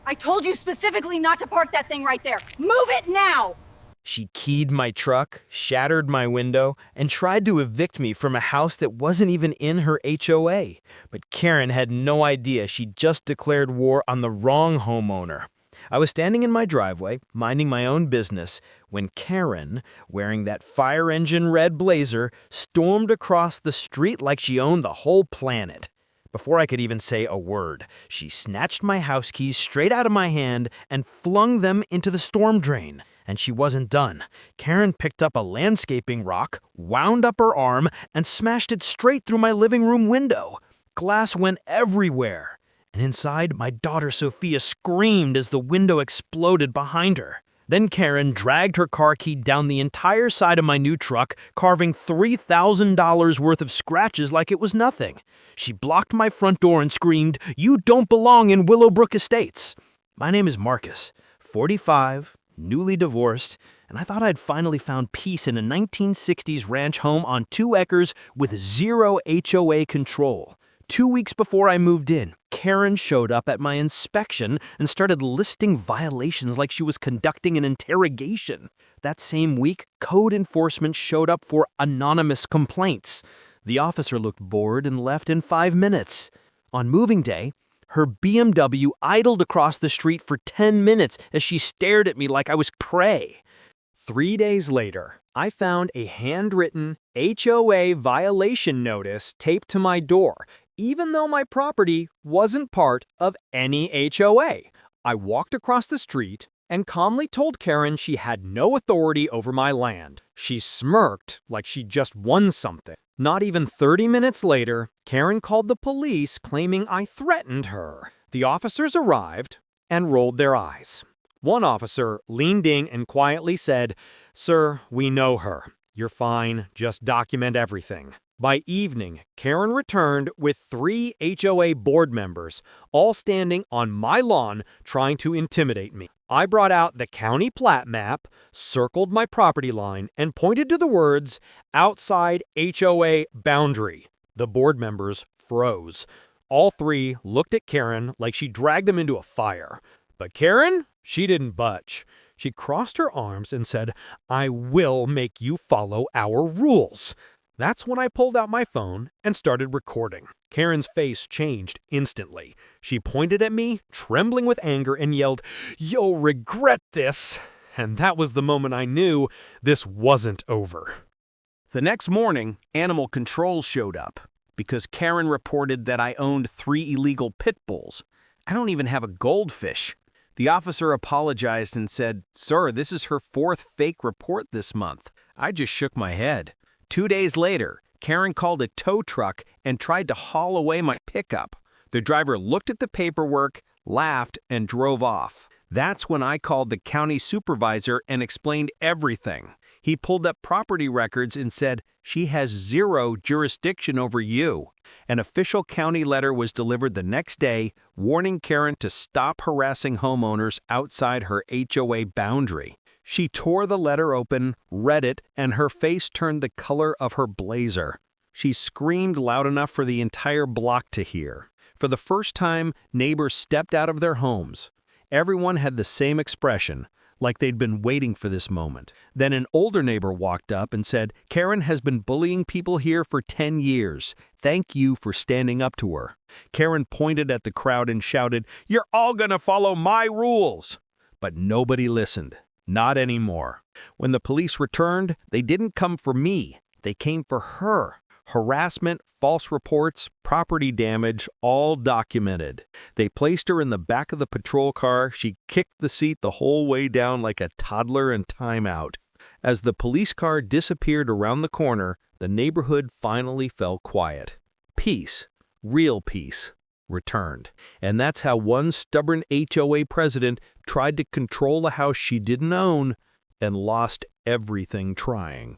I told you specifically not to park that thing right there. Move it now! She keyed my truck, shattered my window, and tried to evict me from a house that wasn't even in her HOA. But Karen had no idea she'd just declared war on the wrong homeowner. I was standing in my driveway, minding my own business, when Karen, wearing that fire engine red blazer, stormed across the street like she owned the whole planet. Before I could even say a word, she snatched my house keys straight out of my hand and flung them into the storm drain. And she wasn't done. Karen picked up a landscaping rock, wound up her arm, and smashed it straight through my living room window. Glass went everywhere. And inside, my daughter Sophia screamed as the window exploded behind her. Then Karen dragged her car key down the entire side of my new truck, carving $3,000 worth of scratches like it was nothing. She blocked my front door and screamed, "You don't belong in Willowbrook Estates." My name is Marcus, 45, newly divorced, and I thought I'd finally found peace in a 1960s ranch home on 2 acres with 0 HOA control. 2 weeks before I moved in, Karen showed up at my inspection and started listing violations like she was conducting an interrogation. That same week, code enforcement showed up for anonymous complaints. The officer looked bored and left in 5 minutes. On moving day, her BMW idled across the street for 10 minutes as she stared at me like I was prey. 3 days later, I found a handwritten HOA violation notice taped to my door, even though my property wasn't part of any HOA. I walked across the street and calmly told Karen she had no authority over my land. She smirked like she just won something. Not even 30 minutes later, Karen called the police claiming I threatened her. The officers arrived and rolled their eyes. One officer leaned in and quietly said, "Sir, we know her. You're fine. Just document everything." By evening, Karen returned with 3 HOA board members, all standing on my lawn trying to intimidate me. I brought out the county plat map, circled my property line, and pointed to the words, "Outside HOA boundary." The board members froze. All 3 looked at Karen like she dragged them into a fire. But Karen, she didn't budge. She crossed her arms and said, "I will make you follow our rules." That's when I pulled out my phone and started recording. Karen's face changed instantly. She pointed at me, trembling with anger, and yelled, "You'll regret this." And that was the moment I knew this wasn't over. The next morning, animal control showed up because Karen reported that I owned 3 illegal pit bulls. I don't even have a goldfish. The officer apologized and said, "Sir, this is her 4th fake report this month." I just shook my head. 2 days later, Karen called a tow truck and tried to haul away my pickup. The driver looked at the paperwork, laughed, and drove off. That's when I called the county supervisor and explained everything. He pulled up property records and said, "She has 0 jurisdiction over you." An official county letter was delivered the next day, warning Karen to stop harassing homeowners outside her HOA boundary. She tore the letter open, read it, and her face turned the color of her blazer. She screamed loud enough for the entire block to hear. For the first time, neighbors stepped out of their homes. Everyone had the same expression, like they'd been waiting for this moment. Then an older neighbor walked up and said, "Karen has been bullying people here for 10 years. Thank you for standing up to her." Karen pointed at the crowd and shouted, "You're all gonna follow my rules." But nobody listened. Not anymore. When the police returned, they didn't come for me. They came for her. Harassment, false reports, property damage, all documented. They placed her in the back of the patrol car. She kicked the seat the whole way down like a toddler in timeout. As the police car disappeared around the corner, the neighborhood finally fell quiet. Peace, real peace, returned. And that's how one stubborn HOA president tried to control a house she didn't own and lost everything trying.